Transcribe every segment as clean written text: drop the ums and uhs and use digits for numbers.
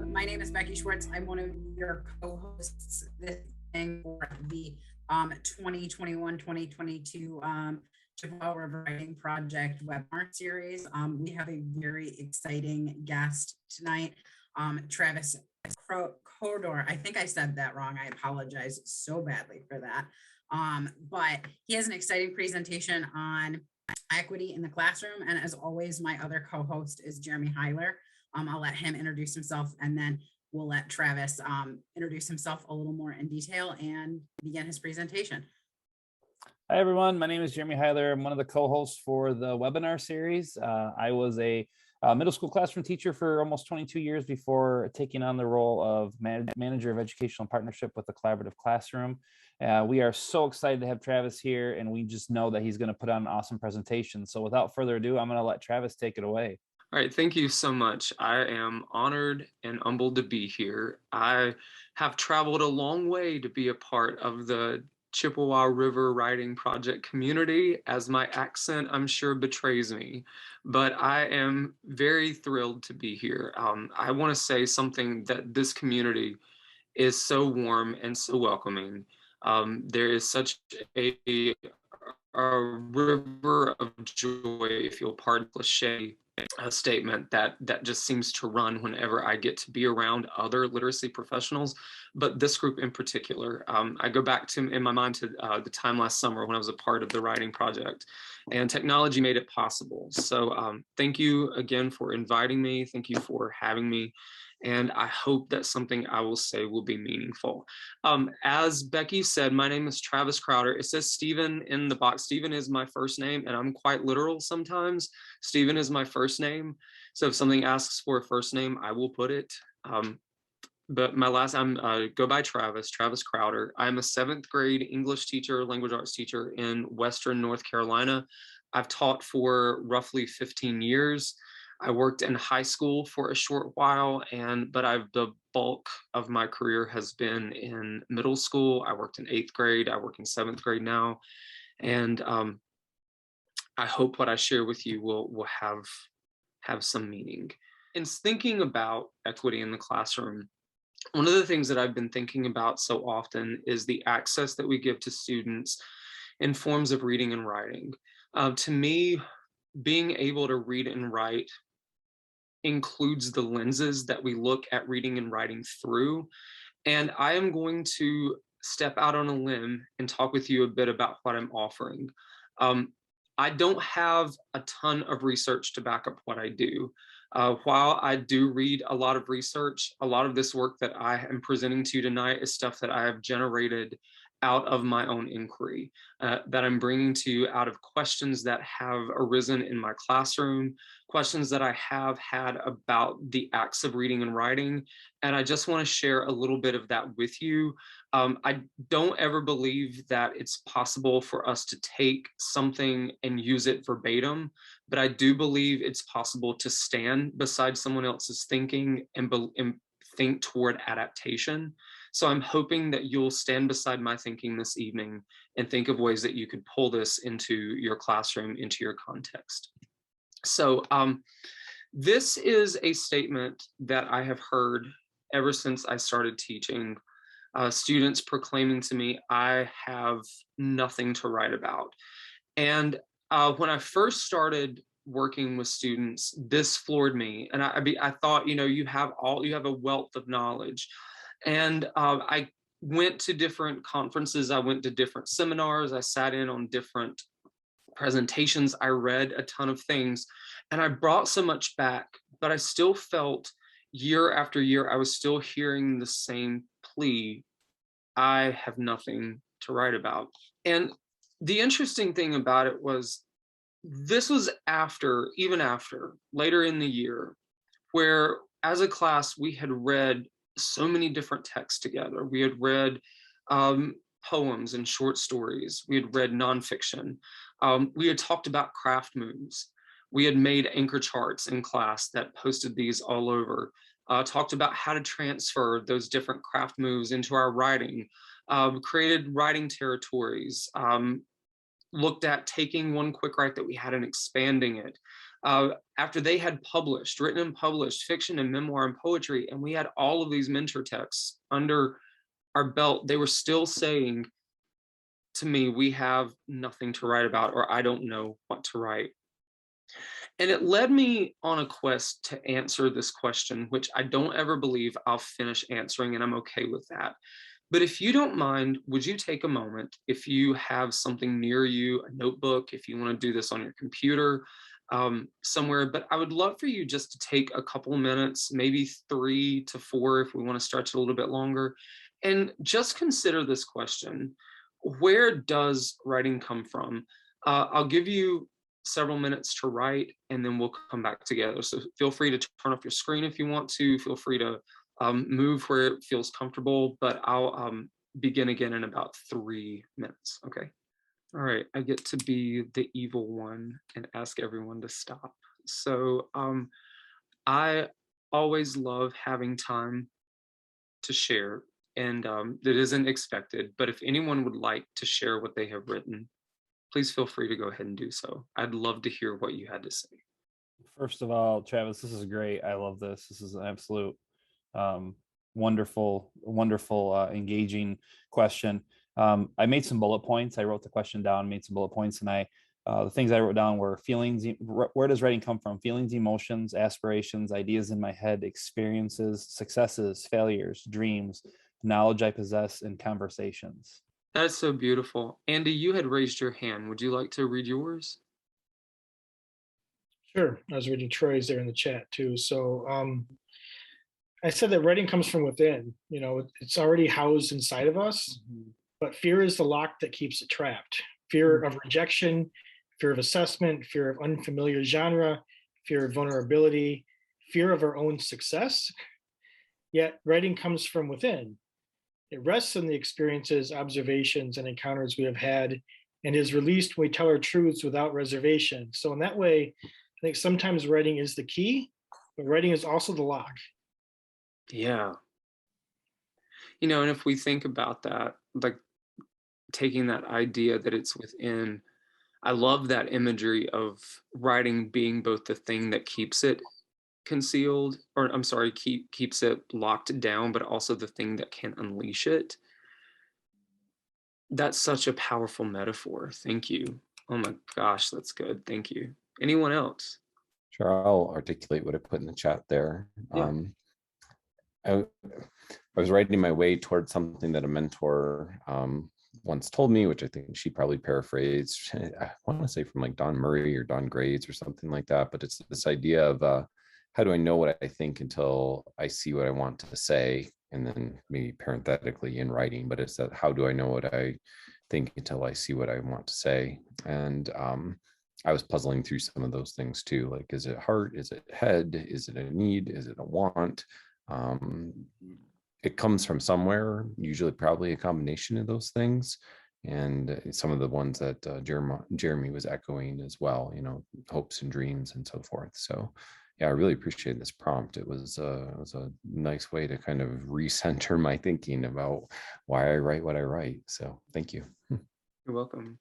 My name is Becky Schwartz. I'm one of your co-hosts this evening for the 2021-2022 Chippewa River Writing Project webinar series. We have a very exciting guest tonight, Travis Codor. I think I said that wrong. I apologize so badly for that. But he has an exciting presentation on equity in the classroom. And as always, my other co-host is Jeremy Heiler. I'll let him introduce himself, and then we'll let Travis introduce himself a little more in detail and begin his presentation. Hi, everyone. My name is Jeremy Heiler. I'm one of the co-hosts for the webinar series. I was a middle school classroom teacher for almost 22 years before taking on the role of manager of educational partnership with the collaborative classroom. We are so excited to have Travis here, and we just know that he's going to put on an awesome presentation. So without further ado, I'm going to let Travis take it away. All right, thank you so much. I am honored and humbled to be here. I have traveled a long way to be a part of the Chippewa River Writing Project community, as my accent, I'm sure, betrays me. But I am very thrilled to be here. I want to say something that this community is so warm and so welcoming. There is such a river of joy, if you'll pardon the cliche statement, that just seems to run whenever I get to be around other literacy professionals, but this group in particular. I go back to, in my mind, to the time last summer when I was a part of the writing project, and technology made it possible. So thank you again for inviting me. Thank you for having me. And I hope that something I will say will be meaningful. As Becky said, my name is Travis Crowder. It says Stephen in the box. Stephen is my first name, and I'm quite literal sometimes. Stephen is my first name. So if something asks for a first name, I will put it. But my last name, go by Travis Crowder. I'm a 7th grade English teacher, language arts teacher in Western North Carolina. I've taught for roughly 15 years. I worked in high school for a short while, but the bulk of my career has been in middle school. I worked in 8th grade. I work in 7th grade now. And I hope what I share with you will have some meaning. In thinking about equity in the classroom, one of the things that I've been thinking about so often is the access that we give to students in forms of reading and writing. To me, being able to read and write includes the lenses that we look at reading and writing through. And I am going to step out on a limb and talk with you a bit about what I'm offering. I don't have a ton of research to back up what I do. While I do read a lot of research, a lot of this work that I am presenting to you tonight is stuff that I have generated out of my own inquiry, that I'm bringing to you out of questions that have arisen in my classroom, questions that I have had about the acts of reading and writing. And I just want to share a little bit of that with you. I don't ever believe that it's possible for us to take something and use it verbatim, but I do believe it's possible to stand beside someone else's thinking and think toward adaptation. So I'm hoping that you'll stand beside my thinking this evening and think of ways that you could pull this into your classroom, into your context. So this is a statement that I have heard ever since I started teaching. Students proclaiming to me, I have nothing to write about. And when I first started working with students, this floored me. And I thought, you have a wealth of knowledge. And I went to different conferences. I went to different seminars. I sat in on different presentations. I read a ton of things, and I brought so much back, but I still felt year after year, I was still hearing the same plea. I have nothing to write about. And the interesting thing about it was, this was even after, later in the year, where as a class, we had read so many different texts together. We had read poems and short stories. We had read nonfiction. We had talked about craft moves. We had made anchor charts in class that posted these all over. Talked about how to transfer those different craft moves into our writing. Created writing territories. Looked at taking one quick write that we had and expanding it. after they had written and published fiction and memoir and poetry, and we had all of these mentor texts under our belt, they were still saying to me, we have nothing to write about, or I don't know what to write. And it led me on a quest to answer this question, which I don't ever believe I'll finish answering, and I'm okay with that. But if you don't mind, would you take a moment, if you have something near you, a notebook, if you want to do this on your computer, somewhere, but I would love for you just to take a couple minutes, maybe 3 to 4, if we want to stretch it a little bit longer, and just consider this question. Where does writing come from? I'll give you several minutes to write, and then we'll come back together. So feel free to turn off your screen if you want to. Feel free to move where it feels comfortable, but I'll begin again in about 3 minutes, okay? All right, I get to be the evil one and ask everyone to stop. So I always love having time to share, and that isn't expected, but if anyone would like to share what they have written, please feel free to go ahead and do so. I'd love to hear what you had to say. First of all, Travis, this is great. I love this. This is an absolute wonderful, engaging question. I made some bullet points. I wrote the question down, made some bullet points, and the things I wrote down were feelings. Where does writing come from? Feelings, emotions, aspirations, ideas in my head, experiences, successes, failures, dreams, knowledge I possess, and conversations. That's so beautiful. Andy, you had raised your hand. Would you like to read yours? Sure. I was reading Troy's there in the chat too. So I said that writing comes from within. You know, it's already housed inside of us, but fear is the lock that keeps it trapped. Fear of rejection, fear of assessment, fear of unfamiliar genre, fear of vulnerability, fear of our own success. Yet writing comes from within. It rests on the experiences, observations, and encounters we have had, and is released when we tell our truths without reservation. So in that way, I think sometimes writing is the key, but writing is also the lock. Yeah. You know, and if we think about that, like taking that idea that it's within, I love that imagery of writing being both the thing that keeps it concealed, or I'm sorry, keeps it locked down, but also the thing that can unleash it. That's such a powerful metaphor. Thank you. Oh my gosh, that's good. Thank you. Anyone else? Sure, I'll articulate what I put in the chat there. Yeah. I was writing my way towards something that a mentor once told me, which I think she probably paraphrased. I want to say from like Don Murray or Don Grades or something like that, but it's this idea of how do I know what I think until I see what I want to say, and then maybe parenthetically in writing, but it's that how do I know what I think until I see what I want to say. And I was puzzling through some of those things too. Like, is it heart? Is it head? Is it a need? Is it a want? It comes from somewhere, usually probably a combination of those things. And some of the ones that Jeremy was echoing as well, you know, hopes and dreams and so forth. So yeah, I really appreciate this prompt. It was a nice way to kind of recenter my thinking about why I write what I write. So thank you. You're welcome.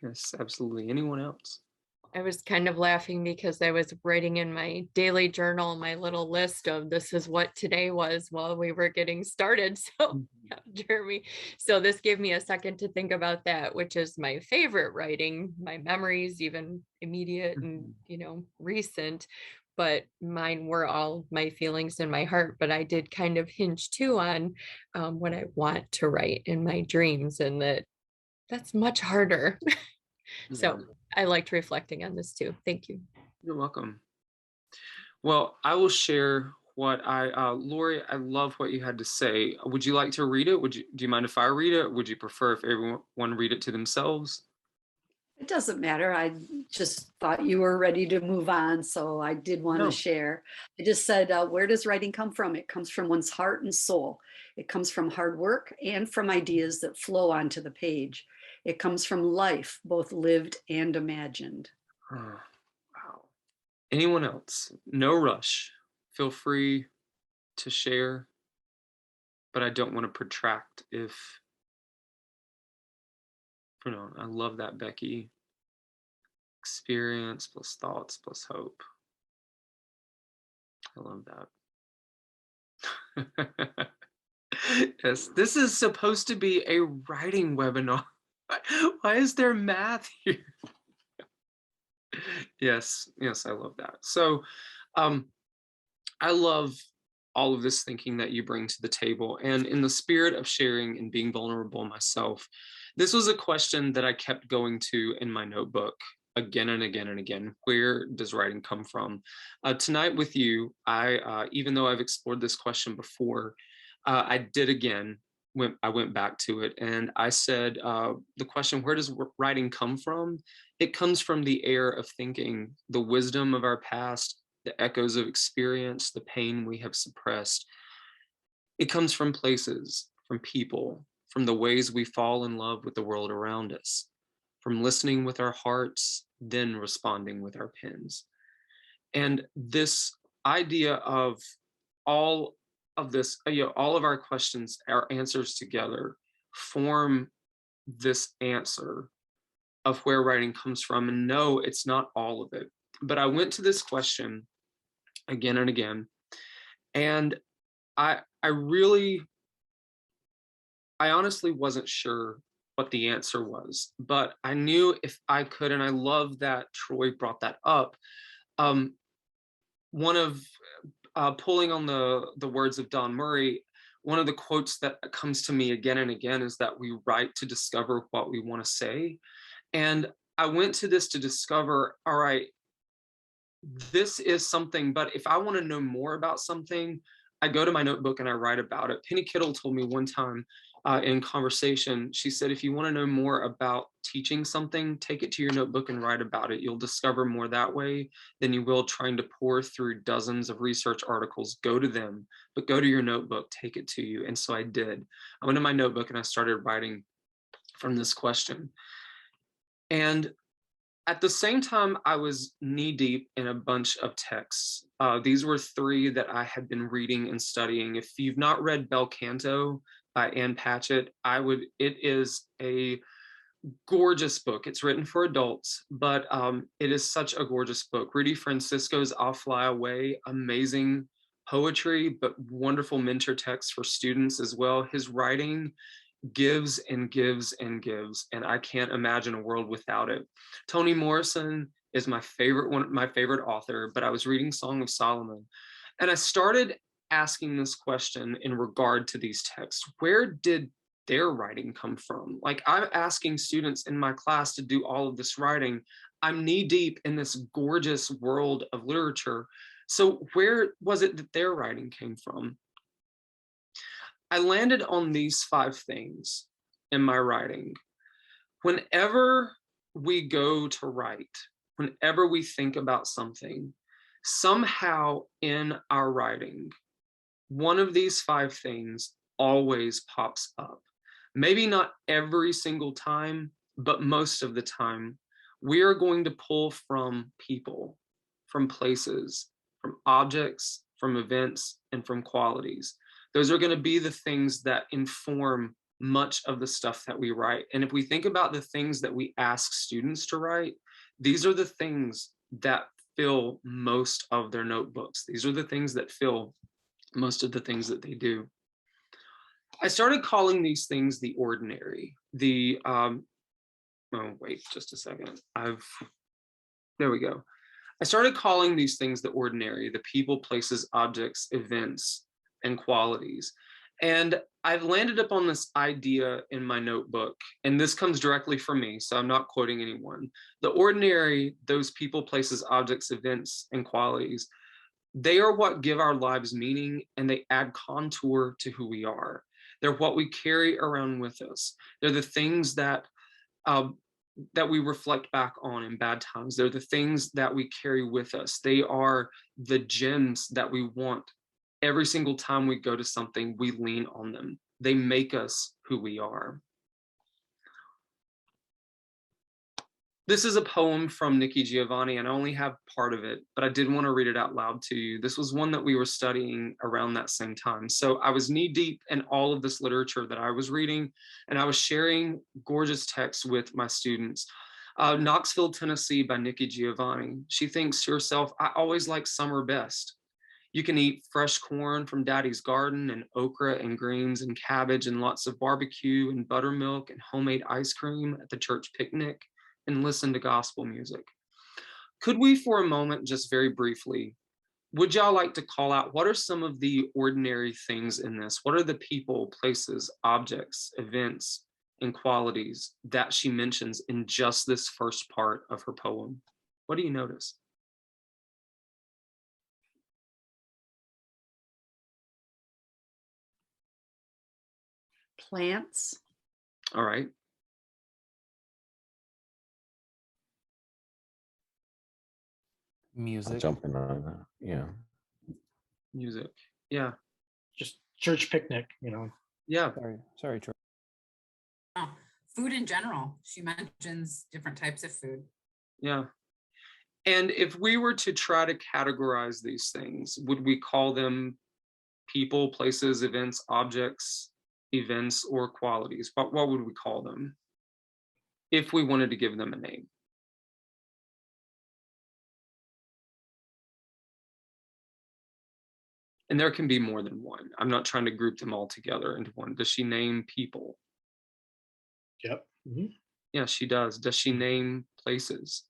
Yes, absolutely. Anyone else? I was kind of laughing because I was writing in my daily journal, my little list of this is what today was while we were getting started. So, yeah, Jeremy, so this gave me a second to think about that, which is my favorite writing, my memories, even immediate and, you know, recent, but mine were all my feelings in my heart. But I did kind of hinge too on what I want to write in my dreams, and that's much harder. So I liked reflecting on this too. Thank you. You're welcome. Well, I will share what Lori, I love what you had to say. Would you like to read it? Do you mind if I read it? Would you prefer if everyone read it to themselves? It doesn't matter. I just thought you were ready to move on, so I did want to share. I just said, where does writing come from? It comes from one's heart and soul. It comes from hard work and from ideas that flow onto the page. It comes from life, both lived and imagined. Oh, wow. Anyone else? No rush. Feel free to share, but I don't want to protract if, you know, I love that, Becky. Experience plus thoughts plus hope. I love that. Yes, this is supposed to be a writing webinar. Why is there math here? Yes, I love that. So I love all of this thinking that you bring to the table. And in the spirit of sharing and being vulnerable myself, this was a question that I kept going to in my notebook again and again and again. Where does writing come from? Tonight with you, even though I've explored this question before, I did again. I went back to it and I said, the question, where does writing come from? It comes from the air of thinking, the wisdom of our past, the echoes of experience, the pain we have suppressed. It comes from places, from people, from the ways we fall in love with the world around us, from listening with our hearts, then responding with our pens. And this idea of all of this, all of our questions, our answers together form this answer of where writing comes from. And no, it's not all of it. But I went to this question again and again, and I honestly wasn't sure what the answer was, but I knew if I could, and I love that Troy brought that up. One of pulling on the words of Don Murray, one of the quotes that comes to me again and again is that we write to discover what we want to say. And I went to this to discover, all right, this is something, but if I want to know more about something, I go to my notebook and I write about it. Penny Kittle told me one time in conversation, she said, if you want to know more about teaching something, take it to your notebook and write about it. You'll discover more that way than you will trying to pour through dozens of research articles. Go to them, but go to your notebook, take it to you. And so I did. I went to my notebook and I started writing from this question. And at the same time, I was knee deep in a bunch of texts. These were 3 that I had been reading and studying. If you've not read Bel Canto by Ann Patchett, it is a gorgeous book. It's written for adults, but it is such a gorgeous book. Rudy Francisco's I'll Fly Away, amazing poetry, but wonderful mentor text for students as well. His writing gives and gives and gives, and I can't imagine a world without it. Toni Morrison is my favorite author, but I was reading Song of Solomon, and I started asking this question in regard to these texts. Where did their writing come from? Like, I'm asking students in my class to do all of this writing. I'm knee deep in this gorgeous world of literature. So where was it that their writing came from? I landed on these 5 things in my writing. Whenever we go to write, whenever we think about something, somehow in our writing, one of these 5 things always pops up. Maybe not every single time, but most of the time, we are going to pull from people, from places, from objects, from events, and from qualities. Those are going to be the things that inform much of the stuff that we write. And if we think about the things that we ask students to write, these are the things that fill most of their notebooks. These are the things that fill most of the things that they do. I started calling these things the ordinary. Oh, wait, just a second. There we go. I started calling these things the ordinary, the people, places, objects, events, and qualities. And I've landed upon this idea in my notebook, and this comes directly from me, so I'm not quoting anyone. The ordinary, those people, places, objects, events, and qualities, they are what give our lives meaning, and they add contour to who we are. They're what we carry around with us. They're the things that we reflect back on in bad times. They're the things that we carry with us. They are the gems that we want. Every single time we go to something, we lean on them. They make us who we are. This is a poem from Nikki Giovanni, and I only have part of it, but I did want to read it out loud to you. This was one that we were studying around that same time. So I was knee deep in all of this literature that I was reading, and I was sharing gorgeous texts with my students. Knoxville, Tennessee by Nikki Giovanni. She thinks to herself, I always like summer best. You can eat fresh corn from daddy's garden and okra and greens and cabbage and lots of barbecue and buttermilk and homemade ice cream at the church picnic and listen to gospel music. Could we for a moment, just very briefly, would y'all like to call out what are some of the ordinary things in this? What are the people, places, objects, events, and qualities that she mentions in just this first part of her poem? What do you notice? Plants. All right. I'll Music. jump in on that. Yeah. Music. Yeah. Just church picnic, you know. Yeah. Sorry, Troy. Oh, food in general. She mentions different types of food. Yeah. And if we were to try to categorize these things, would we call them people, places, events, objects, events, or qualities? What would we call them if we wanted to give them a name? And there can be more than one. I'm not trying to group them all together into one. Does she name people? Yep. Mhm. Yeah, she does. Does she name places?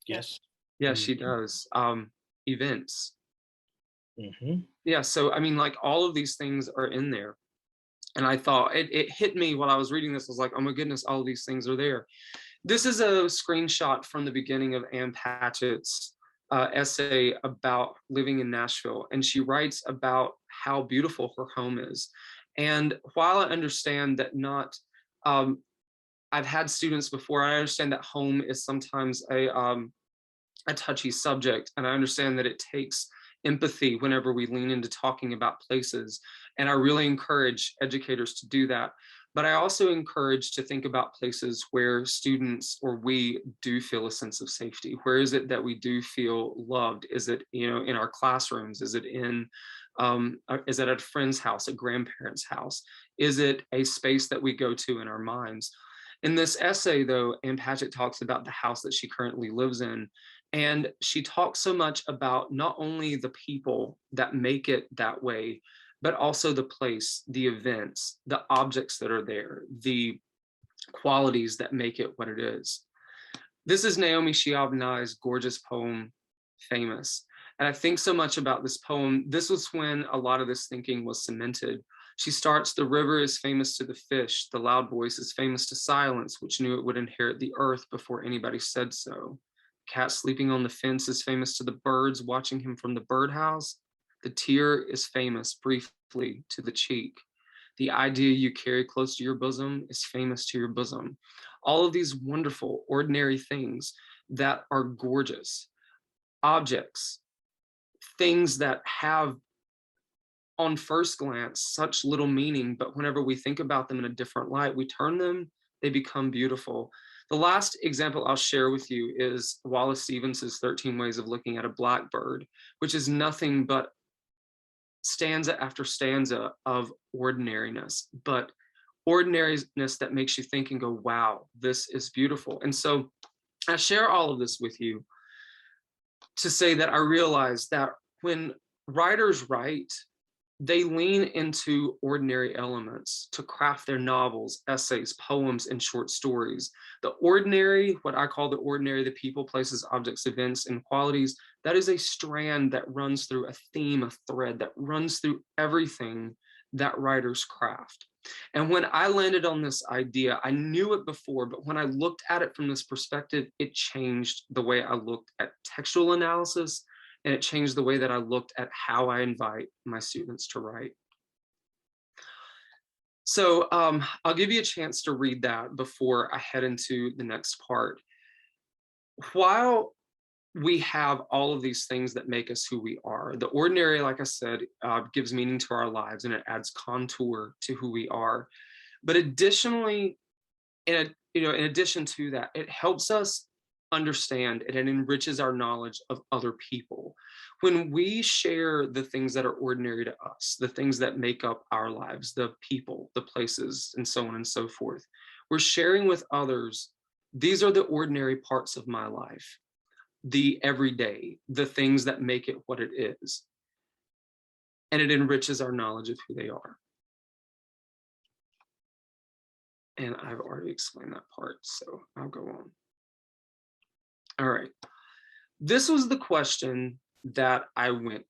Yes. Yeah, she does. Events. Mhm. Yeah, so I mean, like all of these things are in there. And I thought it hit me while I was reading this. I was like, oh my goodness, all of these things are there. This is a screenshot from the beginning of Ann Patchett's essay about living in Nashville. And she writes about how beautiful her home is. And while I understand that I've had students before, I understand that home is sometimes a touchy subject. And I understand that it takes empathy whenever we lean into talking about places. And I really encourage educators to do that. But I also encourage to think about places where students or we do feel a sense of safety. Where is it that we do feel loved? Is it, in our classrooms? Is it is it at a friend's house, a grandparent's house? Is it a space that we go to in our minds? In this essay, though, Ann Patchett talks about the house that she currently lives in. And she talks so much about not only the people that make it that way, but also the place, the events, the objects that are there, the qualities that make it what it is. This is Naomi Shihab-Nye's gorgeous poem, Famous. And I think so much about this poem. This was when a lot of this thinking was cemented. She starts, the river is famous to the fish, the loud voice is famous to silence, which knew it would inherit the earth before anybody said so. Cat sleeping on the fence is famous to the birds watching him from the birdhouse. The tear is famous briefly to the cheek. The idea you carry close to your bosom is famous to your bosom. All of these wonderful, ordinary things that are gorgeous. Objects, things that have, on first glance, such little meaning, but whenever we think about them in a different light, we turn them, they become beautiful. The last example I'll share with you is Wallace Stevens's 13 Ways of Looking at a Blackbird, which is nothing but stanza after stanza of ordinariness, but ordinariness that makes you think and go, wow, this is beautiful. And so I share all of this with you to say that I realize that when writers write, they lean into ordinary elements to craft their novels, essays, poems, and short stories. The ordinary, what I call the ordinary, the people, places, objects, events, and qualities, that is a strand that runs through a theme, a thread that runs through everything that writers craft. And when I landed on this idea, I knew it before, but when I looked at it from this perspective, it changed the way I looked at textual analysis, and it changed the way that I looked at how I invite my students to write. So I'll give you a chance to read that before I head into the next part. While we have all of these things that make us who we are, the ordinary, like I said, gives meaning to our lives and it adds contour to who we are. But additionally, in addition to that, it helps us understand and it enriches our knowledge of other people. When we share the things that are ordinary to us, the things that make up our lives, the people, the places, and so on and so forth, we're sharing with others, these are the ordinary parts of my life, the everyday, the things that make it what it is. And it enriches our knowledge of who they are. And I've already explained that part, so I'll go on. All right. This was the question that I went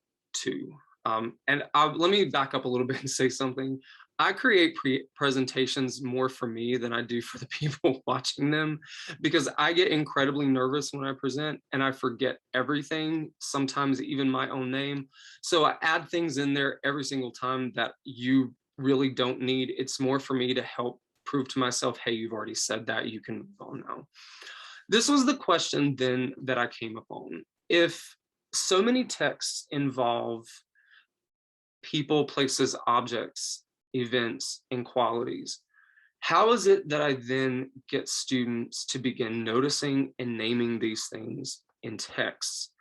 to. Let me back up a little bit and say something. I create presentations more for me than I do for the people watching them, because I get incredibly nervous when I present and I forget everything, sometimes even my own name. So I add things in there every single time that you really don't need. It's more for me to help prove to myself, hey, you've already said that, you can move on now. This was the question then that I came upon. If so many texts involve people, places, objects, events, and qualities, how is it that I then get students to begin noticing and naming these things in texts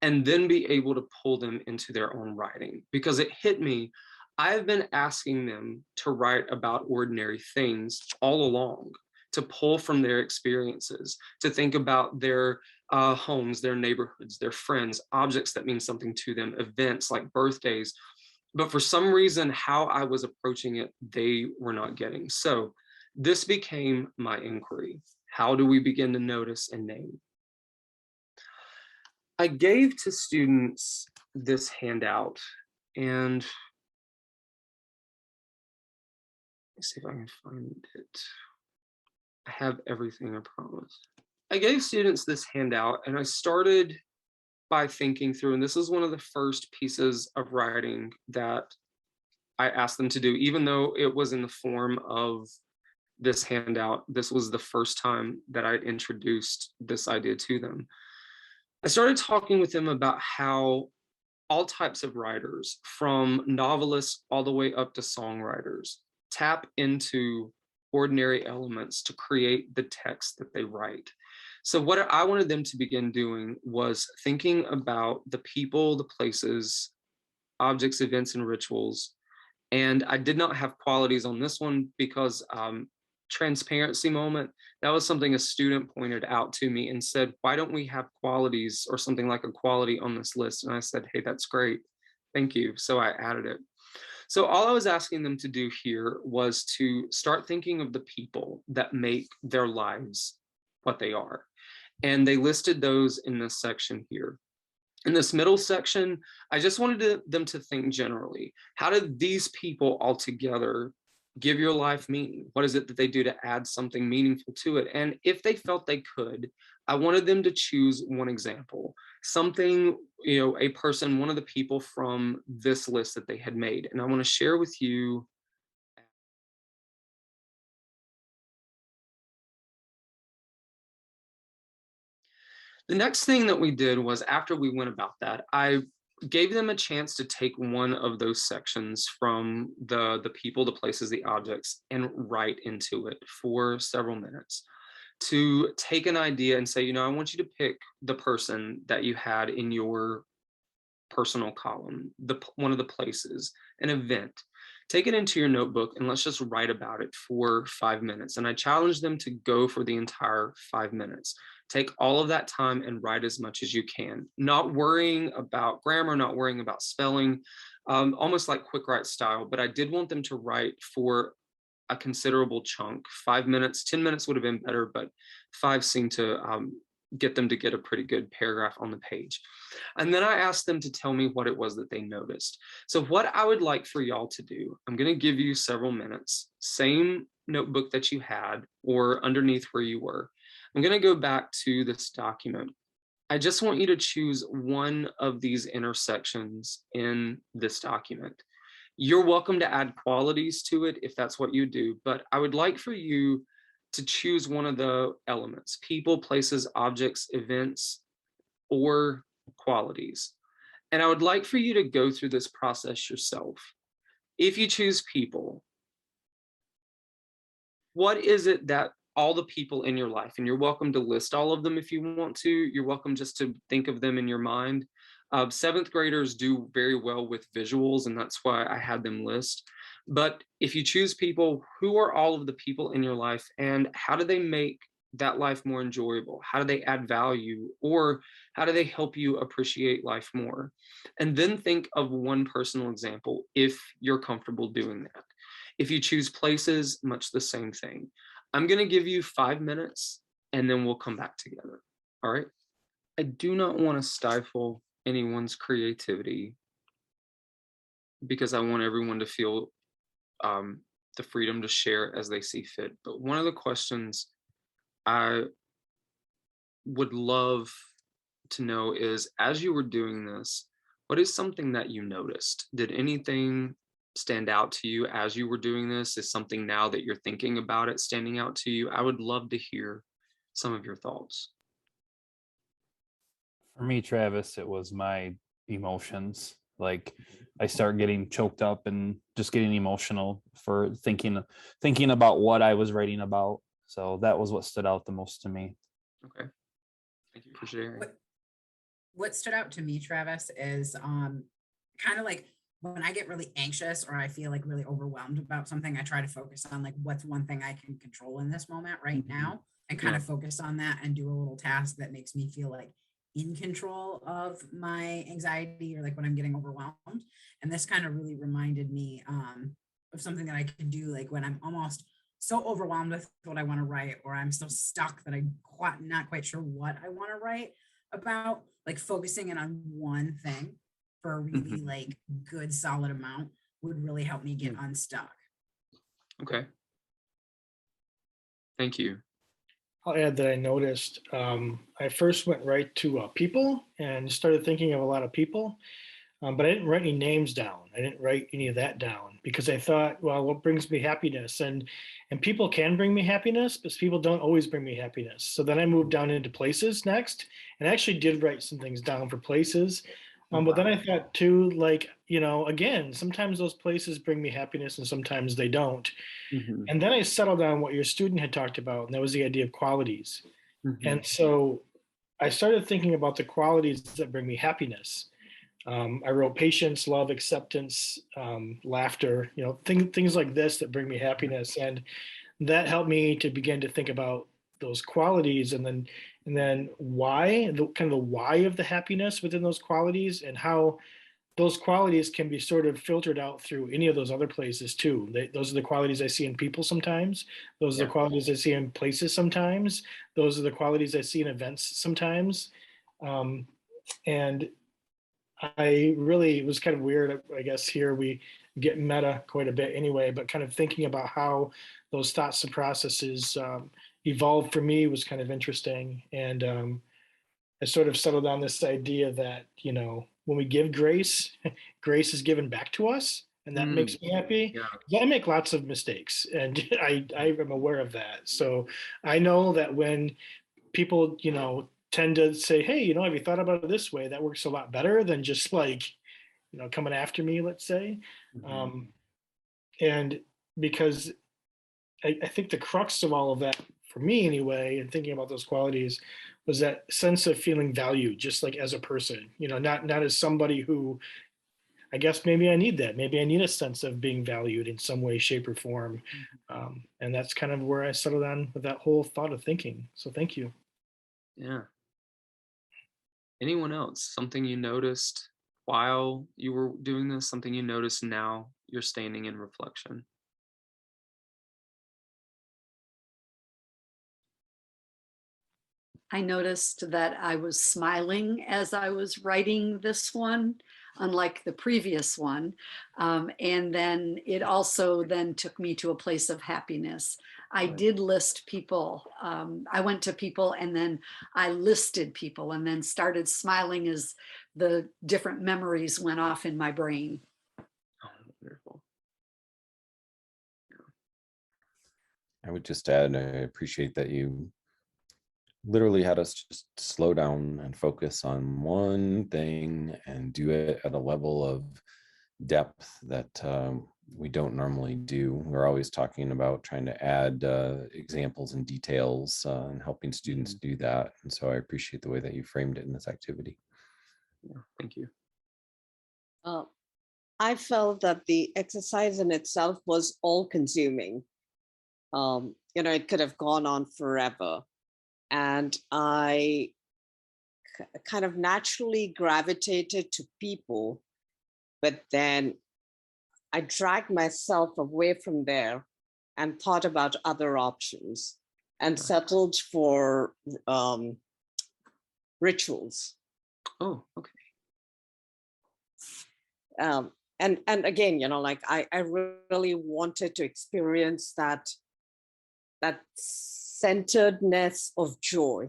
and then be able to pull them into their own writing? Because it hit me, I've been asking them to write about ordinary things all along, to pull from their experiences, to think about their homes, their neighborhoods, their friends, objects that mean something to them, events like birthdays. But for some reason, how I was approaching it, they were not getting. So this became my inquiry. How do we begin to notice and name? I gave to students this handout, and let's see if I can find it. I have everything, I promise. I gave students this handout, and I started by thinking through, and this is one of the first pieces of writing that I asked them to do, even though it was in the form of this handout. This was the first time that I'd introduced this idea to them. I started talking with them about how all types of writers, from novelists all the way up to songwriters, tap into ordinary elements to create the text that they write. So what I wanted them to begin doing was thinking about the people, the places, objects, events, and rituals. And I did not have qualities on this one because transparency moment, that was something a student pointed out to me and said, why don't we have qualities or something like a quality on this list? And I said, hey, that's great. Thank you. So I added it. So all I was asking them to do here was to start thinking of the people that make their lives what they are. And they listed those in this section here. In this middle section, I just wanted them to think generally. How did these people all together give your life meaning? What is it that they do to add something meaningful to it? And if they felt they could, I wanted them to choose one example, something, a person, one of the people from this list that they had made. And I want to share with you. The next thing that we did was, after we went about that, I gave them a chance to take one of those sections from the people, the places, the objects, and write into it for several minutes, to take an idea and say, I want you to pick the person that you had in your personal column, one of the places, an event. Take it into your notebook and let's just write about it for 5 minutes. And I challenged them to go for the entire 5 minutes. Take all of that time and write as much as you can, not worrying about grammar, not worrying about spelling, almost like quick write style. But I did want them to write for a considerable chunk. 5 minutes, 10 minutes would have been better, but 5 seemed to get them to get a pretty good paragraph on the page. And then I asked them to tell me what it was that they noticed. So what I would like for y'all to do, I'm going to give you several minutes, same notebook that you had or underneath where you were. I'm going to go back to this document. I just want you to choose one of these intersections in this document. You're welcome to add qualities to it if that's what you do, but I would like for you to choose one of the elements: people, places, objects, events, or qualities. And I would like for you to go through this process yourself. If you choose people, what is it that all the people in your life, and you're welcome to list all of them if you want to. You're welcome just to think of them in your mind. Seventh graders do very well with visuals, and that's why I had them list. But if you choose people, who are all of the people in your life, and how do they make that life more enjoyable? How do they add value, or how do they help you appreciate life more? And then think of one personal example if you're comfortable doing that. If you choose places, much the same thing. I'm going to give you 5 minutes and then we'll come back together. All right. I do not want to stifle anyone's creativity because I want everyone to feel the freedom to share as they see fit. But one of the questions I would love to know is, as you were doing this, what is something that you noticed? Did anything stand out to you as you were doing this? Is something now that you're thinking about it standing out to you? I would love to hear some of your thoughts. For me, Travis, it was my emotions. Like I start getting choked up and just getting emotional for thinking about what I was writing about. So that was what stood out the most to me. Okay. Thank you for sharing. What stood out to me, Travis, is kind of like when I get really anxious or I feel like really overwhelmed about something, I try to focus on like what's one thing I can control in this moment right now, and kind of focus on that and do a little task that makes me feel like in control of my anxiety or like when I'm getting overwhelmed. And this kind of really reminded me of something that I can do like when I'm almost so overwhelmed with what I want to write, or I'm so stuck that I'm not quite sure what I want to write about, like focusing in on one thing for a really like good solid amount would really help me get unstuck. Okay. Thank you. I'll add that I noticed I first went right to people and started thinking of a lot of people, but I didn't write any names down. I didn't write any of that down because I thought, well, what brings me happiness? And people can bring me happiness, but people don't always bring me happiness. So then I moved down into places next, and I actually did write some things down for places. But then I thought too, like, again, sometimes those places bring me happiness and sometimes they don't. And then I settled on what your student had talked about, and that was the idea of qualities. And so I started thinking about the qualities that bring me happiness. I wrote patience, love, acceptance, laughter, things like this that bring me happiness. And that helped me to begin to think about those qualities, and then why, the why of the happiness within those qualities, and how those qualities can be sort of filtered out through any of those other places too. Those are the qualities I see in people sometimes. Those are the qualities I see in places sometimes. Those are the qualities I see in events sometimes. And I really, it was kind of weird, I guess here we get meta quite a bit anyway, but kind of thinking about how those thoughts and processes evolved for me was kind of interesting. And I sort of settled on this idea that, when we give grace, grace is given back to us. And that makes me happy. Yeah. I make lots of mistakes, and I am aware of that. So I know that when people, tend to say, hey, have you thought about it this way? That works a lot better than just like, coming after me, let's say. And because I think the crux of all of that, for me anyway, and thinking about those qualities, was that sense of feeling valued, just like as a person, not as somebody who, I guess maybe I need that. Maybe I need a sense of being valued in some way, shape, or form. And that's kind of where I settled on with that whole thought of thinking. So thank you. Yeah. Anyone else? Something you noticed while you were doing this? Something you noticed now you're standing in reflection? I noticed that I was smiling as I was writing this one, unlike the previous one. And then it also then took me to a place of happiness. I did list people. I went to people and then I listed people and then started smiling as the different memories went off in my brain. Oh, wonderful. I would just add, I appreciate that you literally had us just slow down and focus on one thing and do it at a level of depth that we don't normally do. We're always talking about trying to add examples and details and helping students do that. And so I appreciate the way that you framed it in this activity. Yeah, thank you. I felt that the exercise in itself was all consuming. It could have gone on forever. And I kind of naturally gravitated to people, but then I dragged myself away from there and thought about other options and settled for rituals. Oh, okay. And again, like I really wanted to experience that centeredness of joy.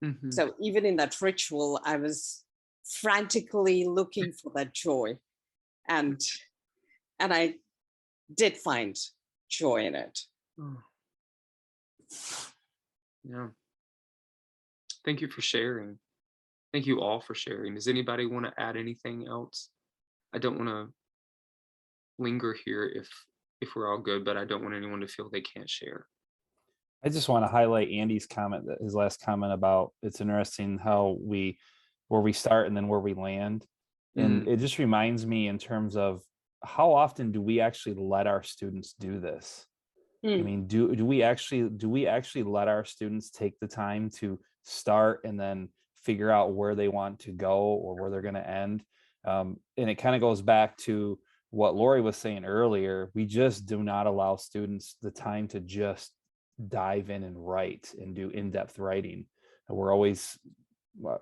Mm-hmm. So even in that ritual, I was frantically looking for that joy, and I did find joy in it. Oh. Yeah. Thank you for sharing. Thank you all for sharing. Does anybody want to add anything else? I don't want to linger here if we're all good, but I don't want anyone to feel they can't share. I just want to highlight Andy's comment, his last comment about it's interesting how where we start and then where we land. And it just reminds me in terms of how often do we actually let our students do this? I mean, do we actually let our students take the time to start and then figure out where they want to go or where they're going to end? And it kind of goes back to what Lori was saying earlier. We just do not allow students the time to just dive in and write and do in-depth writing. And we're always,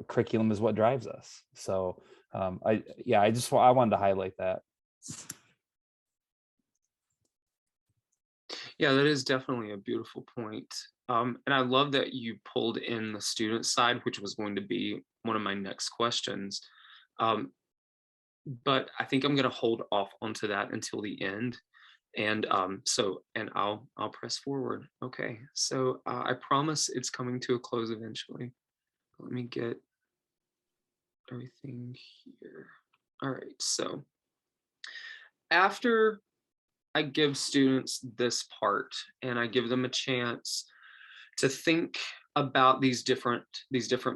curriculum is what drives us. So I wanted to highlight that. Yeah, that is definitely a beautiful point. And I love that you pulled in the student side, which was going to be one of my next questions. But I think I'm going to hold off onto that until the end. And I'll press forward. Okay, so I promise it's coming to a close eventually. Let me get everything here. All right, so after I give students this part and I give them a chance to think about these different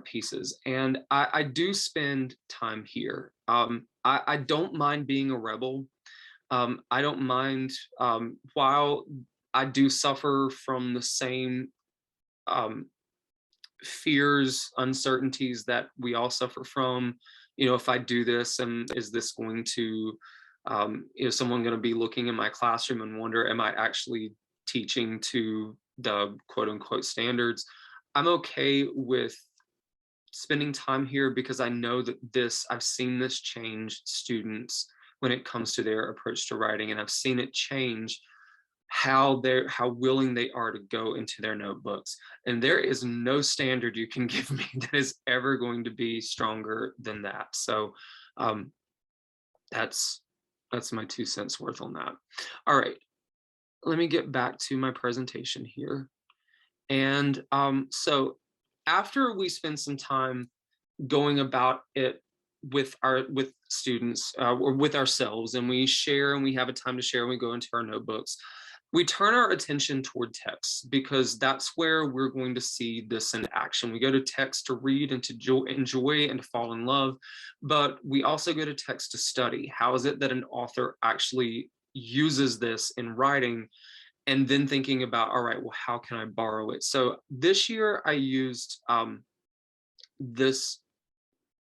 pieces, and I do spend time here. I don't mind being a rebel. I don't mind, while I do suffer from the same fears, uncertainties that we all suffer from. If I do this, and is this going to, someone going to be looking in my classroom and wonder, am I actually teaching to the quote unquote standards? I'm okay with spending time here because I know that I've seen this change students when it comes to their approach to writing, and I've seen it change how willing they are to go into their notebooks. And there is no standard you can give me that is ever going to be stronger than that. So that's my 2 cents worth on that. All right, let me get back to my presentation here. And so after we spend some time going about it with students or with ourselves, and we share and we have a time to share and we go into our notebooks, we turn our attention toward text because that's where we're going to see this in action. We go to text to read and to enjoy and to fall in love, but we also go to text to study. How is it that an author actually uses this in writing? And then thinking about, all right, well, how can I borrow it? So this year I used this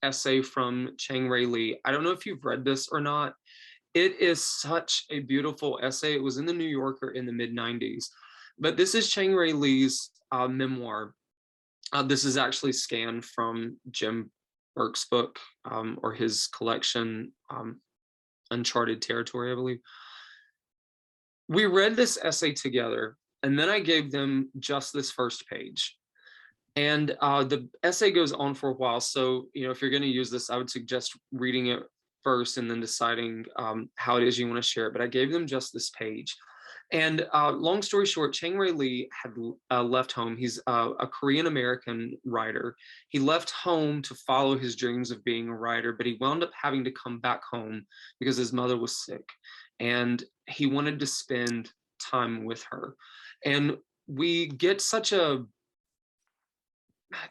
essay from Chang Ray Lee. I don't know if you've read this or not. It is such a beautiful essay. It was in the New Yorker in the mid-90s. But this is Chang Ray Lee's memoir. This is actually scanned from Jim Burke's book, or his collection, Uncharted Territory, I believe. We read this essay together, and then I gave them just this first page. And the essay goes on for a while. So, if you're going to use this, I would suggest reading it first and then deciding how it is you want to share it. But I gave them just this page. And long story short, Chang Ray Lee had left home. He's a Korean-American writer. He left home to follow his dreams of being a writer, but he wound up having to come back home because his mother was sick. And he wanted to spend time with her. And we get such a,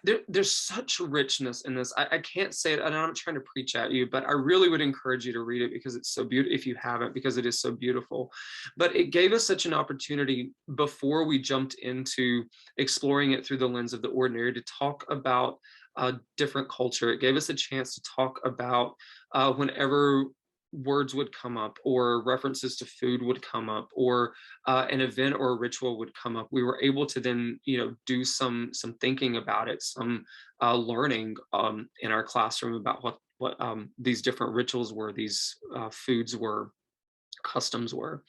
there's such richness in this. I can't say it, and I'm not trying to preach at you, but I really would encourage you to read it because it's so beautiful, if you haven't, because it is so beautiful. But it gave us such an opportunity before we jumped into exploring it through the lens of the ordinary to talk about a different culture. It gave us a chance to talk about whenever words would come up or references to food would come up or an event or a ritual would come up. We were able to then, do some thinking about it, some learning in our classroom about what these different rituals were, these foods were, customs were.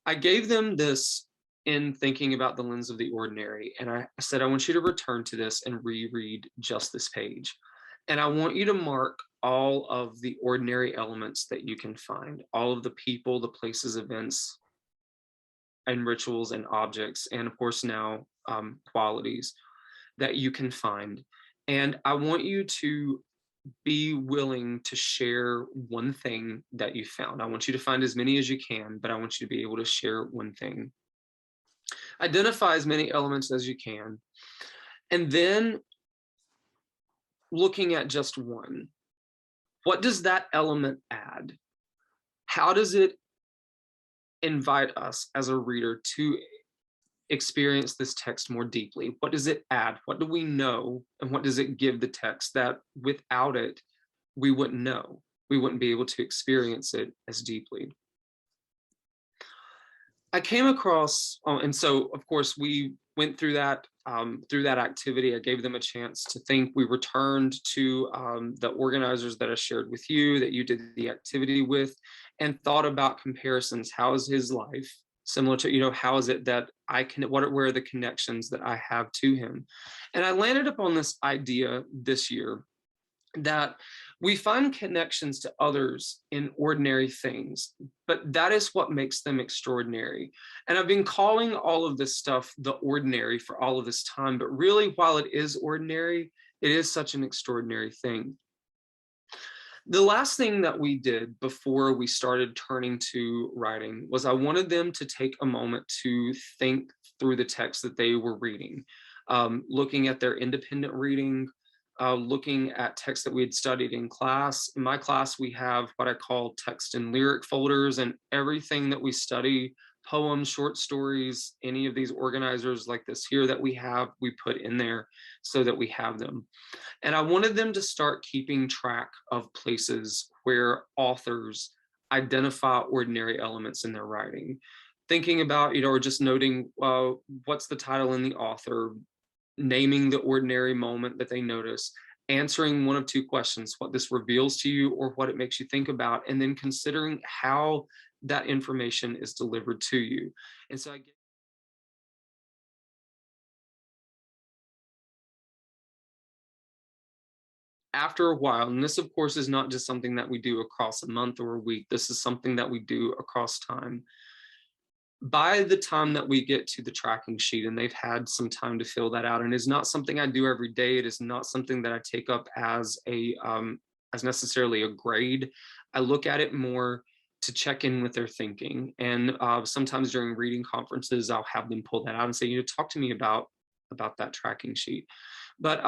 I gave them this in thinking about the lens of the ordinary, and I said, I want you to return to this and reread just this page. And I want you to mark all of the ordinary elements that you can find, all of the people, the places, events, and rituals and objects, and of course now qualities that you can find. And I want you to be willing to share one thing that you found. I want you to find as many as you can, but I want you to be able to share one thing. Identify as many elements as you can. And then looking at just one, what does that element add? How does it invite us as a reader to experience this text more deeply? What does it add? What do we know? And what does it give the text that without it, we wouldn't know? We wouldn't be able to experience it as deeply. I came across, and so of course we went through that activity. I gave them a chance to think. We returned to the organizers that I shared with you, that you did the activity with, and thought about comparisons. How is his life similar to, how is it that I can, where are the connections that I have to him? And I landed upon this idea this year that we find connections to others in ordinary things, but that is what makes them extraordinary. And I've been calling all of this stuff the ordinary for all of this time, but really, while it is ordinary, it is such an extraordinary thing. The last thing that we did before we started turning to writing was I wanted them to take a moment to think through the text that they were reading, looking at their independent reading, looking at texts that we had studied in class. In my class, we have what I call text and lyric folders, and everything that we study, poems, short stories, any of these organizers like this here that we have, we put in there so that we have them. And I wanted them to start keeping track of places where authors identify ordinary elements in their writing. Thinking about, or just noting, what's the title and the author, naming the ordinary moment that they notice, answering one of two questions, what this reveals to you or what it makes you think about, and then considering how that information is delivered to you. And so after a while, and this of course is not just something that we do across a month or a week, this is something that we do across time. By the time that we get to the tracking sheet and they've had some time to fill that out, and it's not something I do every day, it is not something that I take up as necessarily a grade. I look at it more to check in with their thinking. And sometimes during reading conferences, I'll have them pull that out and say, talk to me about that tracking sheet. But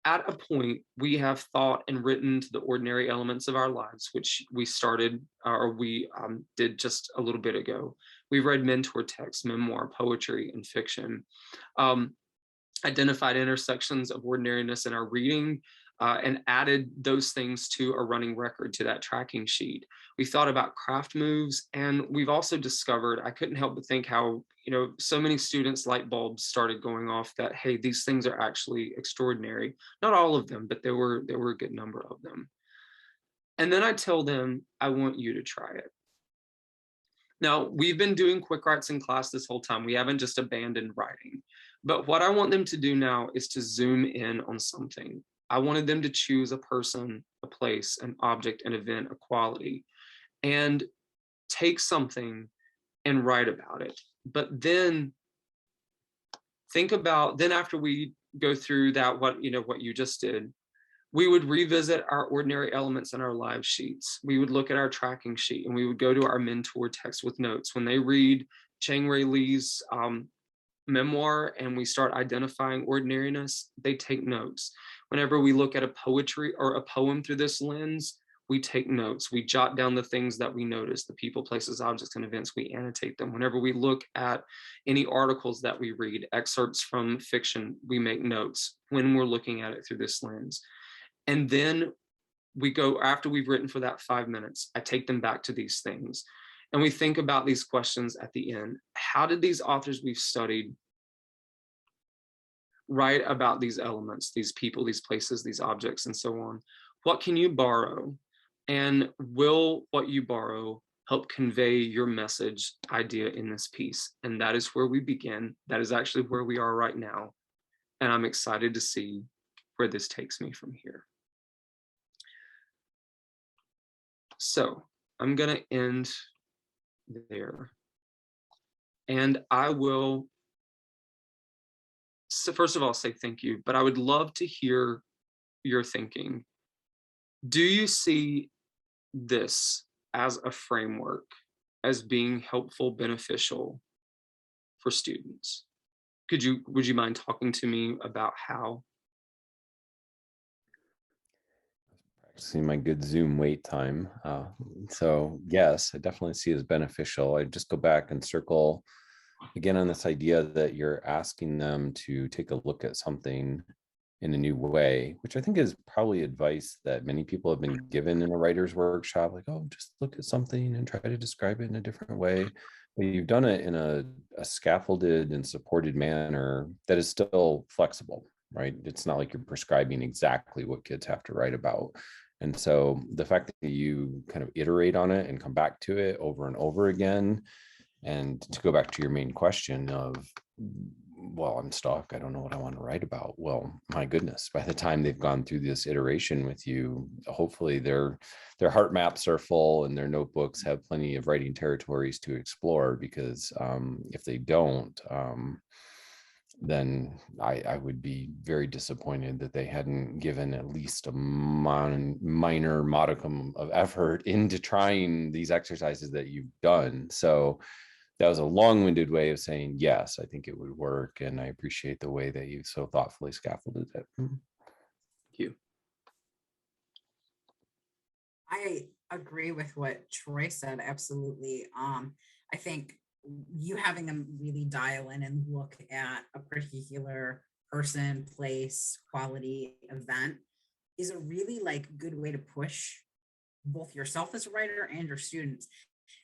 at a point, we have thought and written to the ordinary elements of our lives, which we started or we did just a little bit ago. We've read mentor texts, memoir, poetry, and fiction, identified intersections of ordinariness in our reading, and added those things to a running record to that tracking sheet. We thought about craft moves, and we've also discovered, I couldn't help but think how, so many students' light bulbs started going off that, hey, these things are actually extraordinary. Not all of them, but there were a good number of them. And then I tell them, I want you to try it. Now, we've been doing quick writes in class this whole time. We haven't just abandoned writing. But what I want them to do now is to zoom in on something. I wanted them to choose a person, a place, an object, an event, a quality, and take something and write about it. But then think about, then after we go through that, what you just did, We would revisit our ordinary elements in our live sheets. We would look at our tracking sheet, and we would go to our mentor text with notes. When they read Chang Ray Lee's memoir and we start identifying ordinariness, they take notes. Whenever we look at a poetry or a poem through this lens, we take notes. We jot down the things that we notice, the people, places, objects, and events. We annotate them. Whenever we look at any articles that we read, excerpts from fiction, we make notes when we're looking at it through this lens. And then we go, after we've written for that 5 minutes, I take them back to these things. And we think about these questions at the end. How did these authors we've studied write about these elements, these people, these places, these objects, and so on? What can you borrow? And will what you borrow help convey your message idea in this piece? And that is where we begin. That is actually where we are right now. And I'm excited to see where this takes me from here. So I'm going to end there. And I will, so first of all, say thank you, but I would love to hear your thinking. Do you see this as a framework, as being helpful, beneficial for students? Would you mind talking to me about how? Practicing my good Zoom wait time. So yes, I definitely see it as beneficial. I just go back and circle again on this idea that you're asking them to take a look at something in a new way, which I think is probably advice that many people have been given in a writer's workshop, like, oh, just look at something and try to describe it in a different way. But you've done it in a scaffolded and supported manner that is still flexible, right? It's not like you're prescribing exactly what kids have to write about. And so the fact that you kind of iterate on it and come back to it over and over again, and to go back to your main question of, well, I'm stuck, I don't know what I want to write about. Well, my goodness, by the time they've gone through this iteration with you, hopefully their heart maps are full and their notebooks have plenty of writing territories to explore, because if they don't, then I would be very disappointed that they hadn't given at least a minor modicum of effort into trying these exercises that you've done. So that was a long-winded way of saying, yes, I think it would work. And I appreciate the way that you so thoughtfully scaffolded it. Thank you. I agree with what Troy said. Absolutely. I think you having them really dial in and look at a particular person, place, quality, event is a really good way to push both yourself as a writer and your students.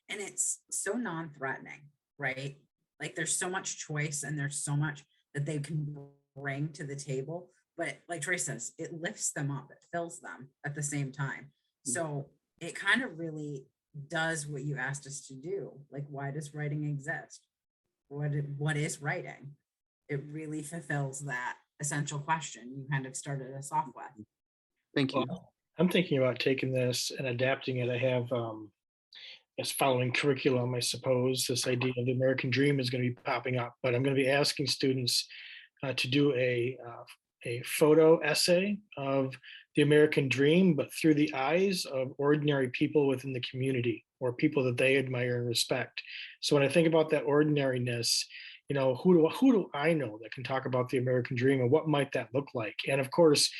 And it's so non-threatening, right? Like there's so much choice and there's so much that they can bring to the table. But like Troy says, it lifts them up, it fills them at the same time. So it kind of really does what you asked us to do. Like, why does writing exist? What is writing? It really fulfills that essential question you kind of started us off with. Thank you. Well, I'm thinking about taking this and adapting it. I have as following curriculum, I suppose. This idea of the American dream is going to be popping up, but I'm going to be asking students to do a photo essay of the American dream, but through the eyes of ordinary people within the community or people that they admire and respect. So when I think about that ordinariness, who do I know that can talk about the American dream, and what might that look like? And of course,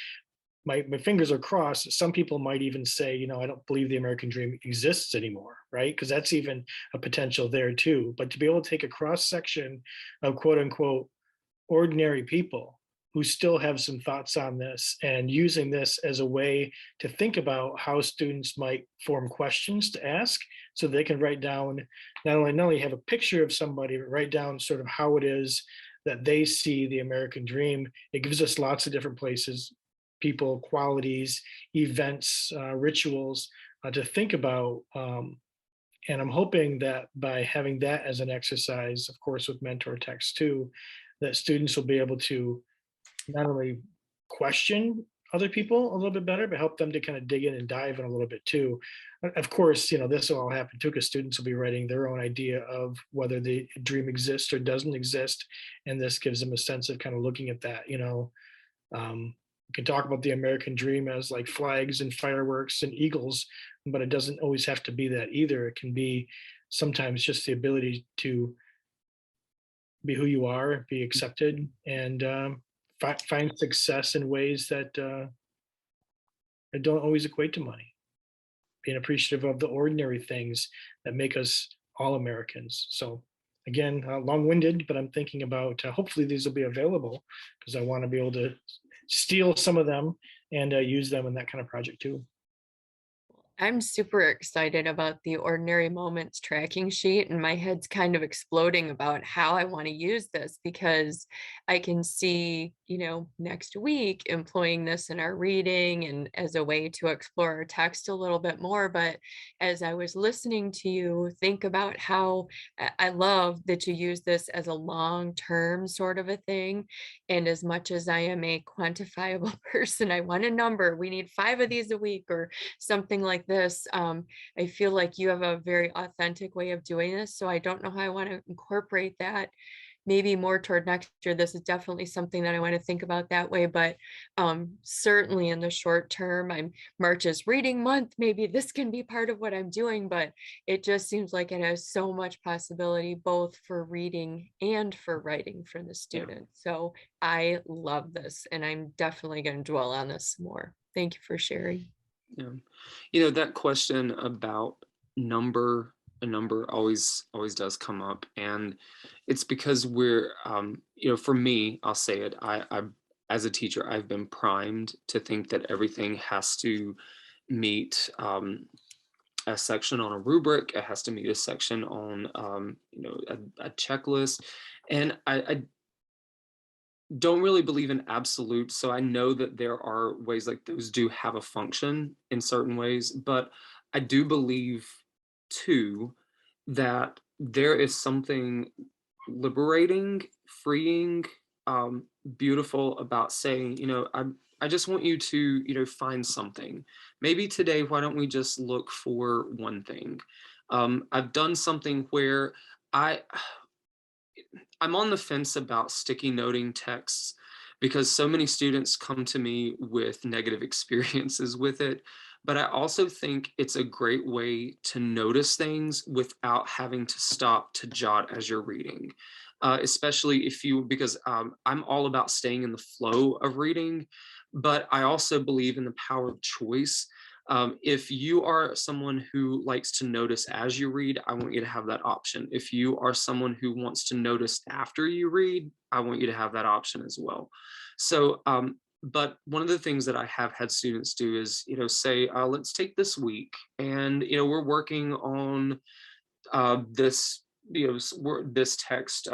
my fingers are crossed. Some people might even say, I don't believe the American dream exists anymore, right? Because that's even a potential there too. But to be able to take a cross section of quote unquote ordinary people who still have some thoughts on this, and using this as a way to think about how students might form questions to ask, so they can write down, not only have a picture of somebody, but write down sort of how it is that they see the American dream. It gives us lots of different places, people, qualities, events, rituals to think about. And I'm hoping that by having that as an exercise, of course, with mentor text too, that students will be able to not only question other people a little bit better, but help them to kind of dig in and dive in a little bit too. Of course, this will all happen too, because students will be writing their own idea of whether the dream exists or doesn't exist. And this gives them a sense of kind of looking at that, We can talk about the American dream as like flags and fireworks and eagles, but it doesn't always have to be that either. It can be sometimes just the ability to be who you are, be accepted, and find success in ways that don't always equate to money. Being appreciative of the ordinary things that make us all Americans. So again, long-winded, but I'm thinking about hopefully these will be available, because I want to be able to steal some of them and use them in that kind of project too. I'm super excited about the ordinary moments tracking sheet, and my head's kind of exploding about how I want to use this, because I can see, next week employing this in our reading and as a way to explore our text a little bit more. But as I was listening to you think about how I love that you use this as a long-term sort of a thing. And as much as I am a quantifiable person, I want a number. We need 5 of these a week or something like this. I feel like you have a very authentic way of doing this. So I don't know how I want to incorporate that. Maybe more toward next year. This is definitely something that I want to think about that way. But certainly in the short term, March is reading month. Maybe this can be part of what I'm doing, but it just seems like it has so much possibility, both for reading and for writing for the student. So I love this, and I'm definitely going to dwell on this more. Thank you for sharing. Yeah, that question about a number always does come up, and it's because we're for me, I'll say it, I as a teacher, I've been primed to think that everything has to meet a section on a rubric. It has to meet a section on a checklist, and I don't really believe in absolutes. So I know that there are ways like those do have a function in certain ways, but I do believe too that there is something liberating, freeing, beautiful about saying, I just want you to, find something. Maybe today, why don't we just look for one thing? I've done something where I'm on the fence about sticky noting texts, because so many students come to me with negative experiences with it. But I also think it's a great way to notice things without having to stop to jot as you're reading, especially because I'm all about staying in the flow of reading, but I also believe in the power of choice. If you are someone who likes to notice as you read, I want you to have that option. If you are someone who wants to notice after you read, I want you to have that option as well. So, but one of the things that I have had students do is, say, let's take this week and, we're working on this, this text,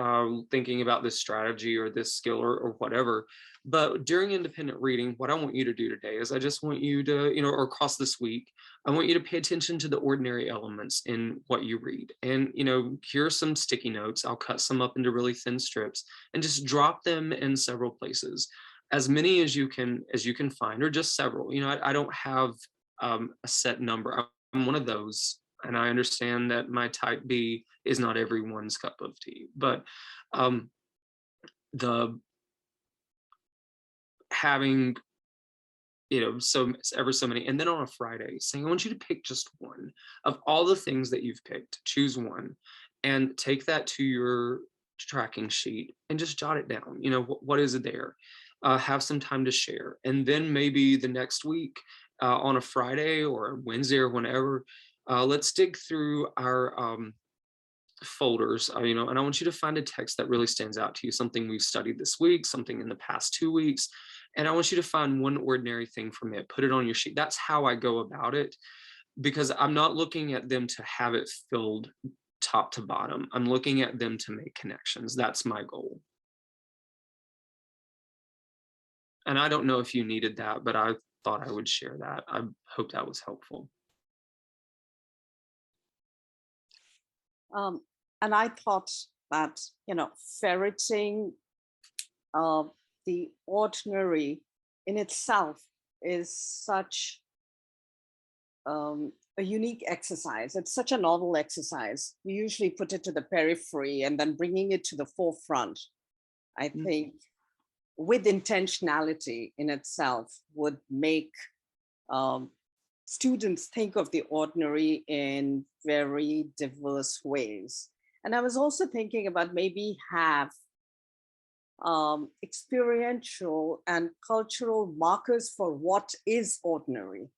thinking about this strategy or this skill or whatever. But during independent reading, what I want you to do today is I just want you to, or across this week, I want you to pay attention to the ordinary elements in what you read. And, here are some sticky notes. I'll cut some up into really thin strips and just drop them in several places, as many as you can find, or just several. I don't have a set number. I'm one of those. And I understand that my type B is not everyone's cup of tea, but having so many, and then on a Friday saying, I want you to pick just one of all the things that you've picked. Choose one and take that to your tracking sheet and just jot it down. What is it there? Have some time to share, and then maybe the next week on a Friday or Wednesday or whenever, let's dig through our folders, and I want you to find a text that really stands out to you, something we've studied this week, something in the past 2 weeks, and I want you to find one ordinary thing from it, put it on your sheet. That's how I go about it, because I'm not looking at them to have it filled top to bottom. I'm looking at them to make connections. That's my goal. And I don't know if you needed that, but I thought I would share that. I hope that was helpful. And I thought that, ferreting the ordinary in itself is such a unique exercise. It's such a novel exercise. We usually put it to the periphery, and then bringing it to the forefront, I think, with intentionality in itself would make students think of the ordinary in very diverse ways. And I was also thinking about maybe have experiential and cultural markers for what is ordinary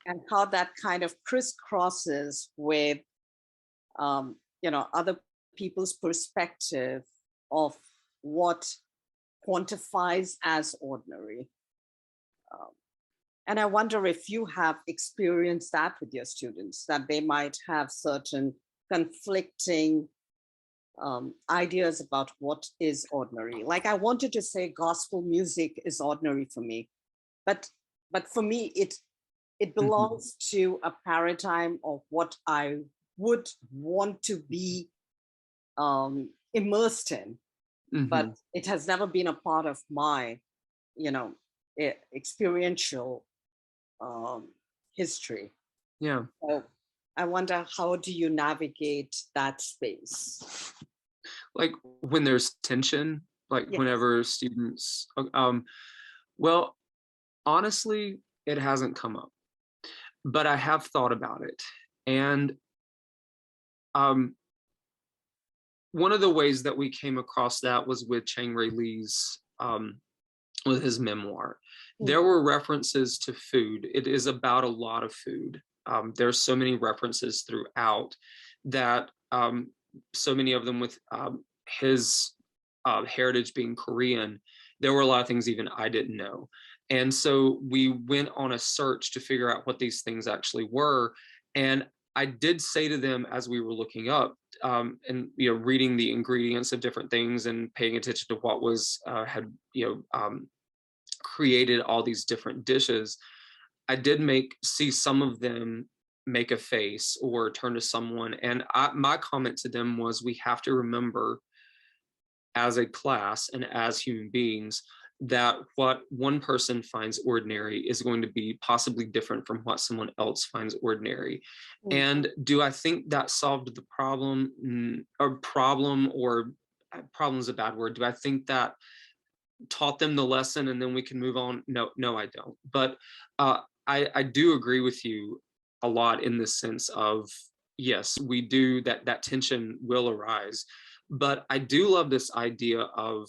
and how that kind of crisscrosses with other people's perspective of what quantifies as ordinary. And I wonder if you have experienced that with your students, that they might have certain conflicting ideas about what is ordinary. Like I wanted to say gospel music is ordinary for me, but for me, it belongs to a paradigm of what I would want to be immersed in, but it has never been a part of my, experiential history. Yeah. So I wonder, how do you navigate that space? Like when there's tension, like Yes. whenever students, well, honestly, it hasn't come up, but I have thought about it. And one of the ways that we came across that was with Chang Ray Lee's, with his memoir. There were references to food. It is about a lot of food. There's so many references throughout that, so many of them with his heritage being Korean, there were a lot of things even I didn't know. And so we went on a search to figure out what these things actually were. And I did say to them as we were looking up, and reading the ingredients of different things and paying attention to what was created all these different dishes, I did see some of them make a face or turn to someone, and my comment to them was, we have to remember as a class and as human beings that what one person finds ordinary is going to be possibly different from what someone else finds ordinary. And do I think that solved the problem? Problem is a bad word. Do I think that taught them the lesson and then we can move on? No, I don't. But I do agree with you a lot in the sense of, yes, we do, that tension will arise. But I do love this idea of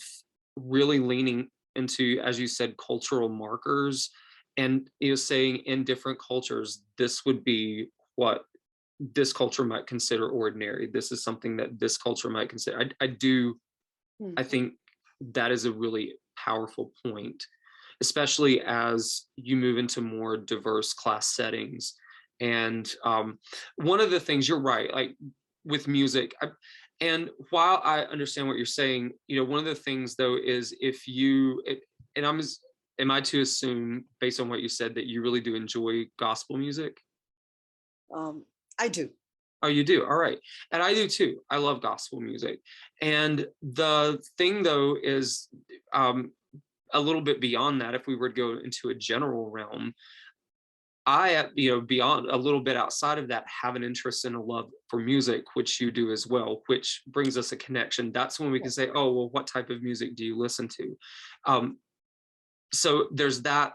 really leaning into, as you said, cultural markers, and saying in different cultures, this would be what this culture might consider ordinary. This is something that this culture might consider. I think that is a really powerful point, especially as you move into more diverse class settings. And one of the things, you're right, like with music, and while I understand what you're saying, one of the things though is am I to assume, based on what you said, that you really do enjoy gospel music? I do. Oh, you do? All right. And I do too. I love gospel music. And the thing though is a little bit beyond that, if we were to go into a general realm, I, beyond a little bit outside of that, have an interest and a love for music, which you do as well, which brings us a connection. That's when we can say, oh, well, what type of music do you listen to? So there's that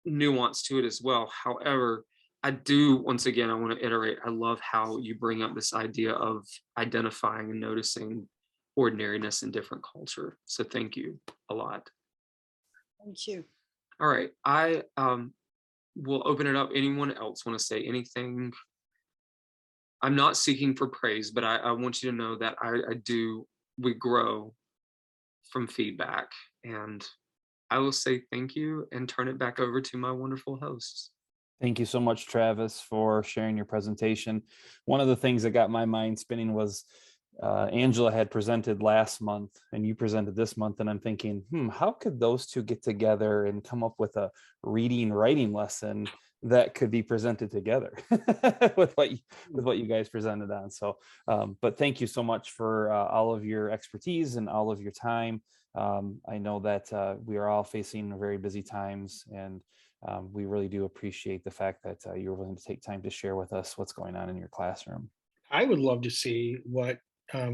nuance to it as well. However, I do, once again, I want to iterate, I love how you bring up this idea of identifying and noticing ordinariness in different culture. So thank you a lot. Thank you. All right. I will open it up. Anyone else want to say anything? I'm not seeking for praise, but I want you to know that we grow from feedback. And I will say thank you and turn it back over to my wonderful hosts. Thank you so much, Travis, for sharing your presentation. One of the things that got my mind spinning was Angela had presented last month and you presented this month, and I'm thinking, how could those two get together and come up with a reading writing lesson that could be presented together with what you guys presented on? So, but thank you so much for all of your expertise and all of your time. I know that we are all facing very busy times, and we really do appreciate the fact that you're willing to take time to share with us what's going on in your classroom. I would love to see what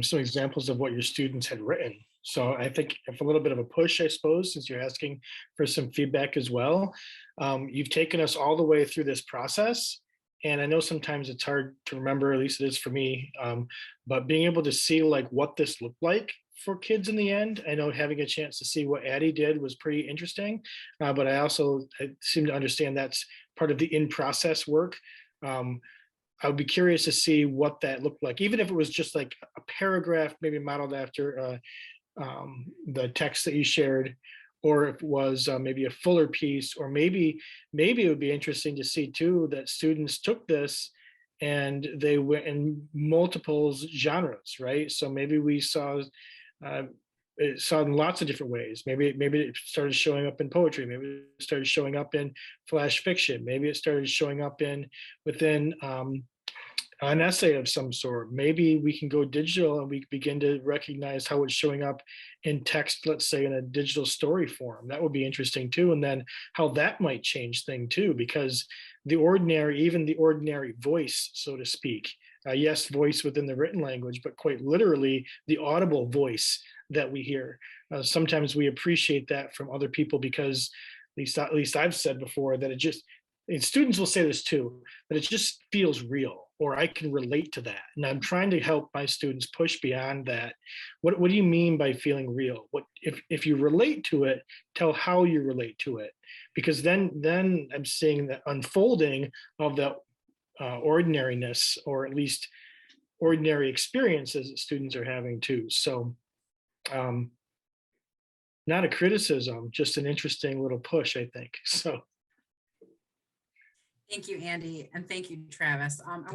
some examples of what your students had written. So I think if a little bit of a push, I suppose, since you're asking for some feedback as well. You've taken us all the way through this process. And I know sometimes it's hard to remember, at least it is for me, but being able to see like what this looked like for kids in the end. I know having a chance to see what Addie did was pretty interesting, but I seem to understand that's part of the in-process work. I would be curious to see what that looked like, even if it was just like a paragraph, maybe modeled after the text that you shared, or if it was maybe a fuller piece, or maybe it would be interesting to see too that students took this and they went in multiple genres, right? So maybe we saw it saw in lots of different ways. Maybe it started showing up in poetry. Maybe it started showing up in flash fiction. Maybe it started showing up within an essay of some sort. Maybe we can go digital and we begin to recognize how it's showing up in text, let's say in a digital story form. That would be interesting too. And then how that might change things too, because even the ordinary voice, so to speak, yes, voice within the written language, but quite literally the audible voice that we hear. Sometimes we appreciate that from other people because at least I've said before that and students will say this too, that it just feels real, or I can relate to that. And I'm trying to help my students push beyond that. What do you mean by feeling real? What if you relate to it, tell how you relate to it, because then I'm seeing the unfolding of the ordinariness, or at least ordinary experiences that students are having too. So not a criticism, just an interesting little push, I think. So Thank you, Andy, and thank you, Travis. We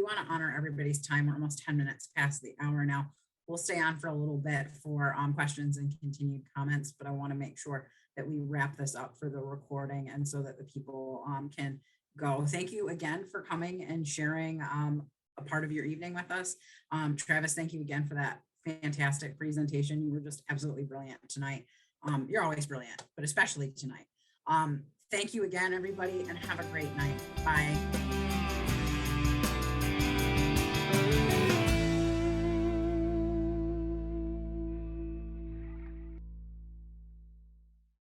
want to honor everybody's time. We're almost 10 minutes past the hour now. We'll stay on for a little bit for questions and continued comments, but I want to make sure that we wrap this up for the recording and so that the people can go. Thank you again for coming and sharing a part of your evening with us. Travis, thank you again for that fantastic presentation. You were just absolutely brilliant tonight. You're always brilliant, but especially tonight. Thank you again, everybody, and have a great night. Bye.